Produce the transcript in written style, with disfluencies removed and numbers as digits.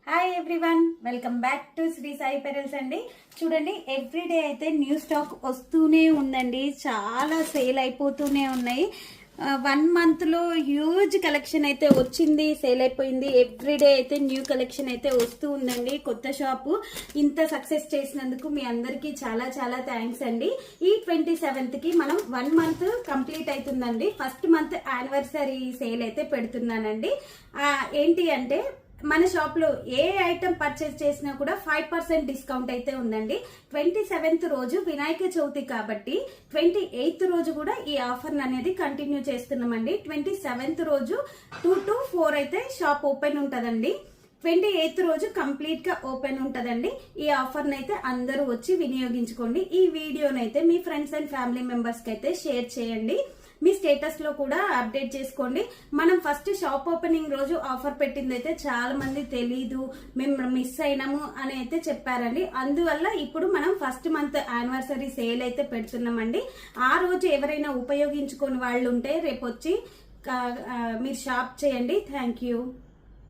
Hi everyone, welcome back to Sri Sai pearls అండి. చూడండి, everyday అయితే న్యూ స్టాక్ వస్తూనే ఉందండి. చాలా సేల్ అయిపోతూనే ఉన్నాయి. 1 month లో హ్యూజ్ కలెక్షన్ అయితే వచ్చింది, సేల్ అయిపోయింది. ఎవ్రీడే అయితే న్యూ కలెక్షన్ అయితే వస్తూ ఉందండి. కొత్త షాపు ఇంత సక్సెస్ చేసినందుకు మీ అందరికీ చాలా చాలా థ్యాంక్స్ అండి. ఈ 27th కి మనం 1 month కంప్లీట్ అవుతుందండి. ఫస్ట్ మంత్ యానివర్సరీ సేల్ అయితే పెడుతున్నానండి. ఏంటి అంటే మన షాప్ లో ఏ ఐటమ్ పర్చేస్ చేసినా కూడా 5% డిస్కౌంట్ అయితే ఉందండి. 27th రోజు వినాయక చవితి కాబట్టి 28th రోజు కూడా ఈ ఆఫర్ అనేది కంటిన్యూ చేస్తున్నామండి. 27th రోజు 2 to 4 అయితే షాప్ ఓపెన్ ఉంటదండి. 28th రోజు కంప్లీట్ గా ఓపెన్ ఉంటదండి. ఈ ఆఫర్ అయితే అందరూ వచ్చి వినియోగించుకోండి. ఈ వీడియోనైతే మీ ఫ్రెండ్స్ అండ్ ఫ్యామిలీ మెంబర్స్ కి అయితే షేర్ చేయండి. మీ స్టేటస్ లో కూడా అప్డేట్ చేసుకోండి. మనం ఫస్ట్ షాప్ ఓపెనింగ్ రోజు ఆఫర్ పెట్టింది అయితే చాలా మంది తెలీదు, మేము మిస్ అయినాము అని అయితే చెప్పారండి. అందువల్ల ఇప్పుడు మనం ఫస్ట్ మంత్ యానివర్సరీ సేల్ అయితే పెడుతున్నామండి. ఆ రోజు ఎవరైనా ఉపయోగించుకొని వాళ్ళు ఉంటే రేపు వచ్చి మీరు షాప్ చేయండి. Thank you.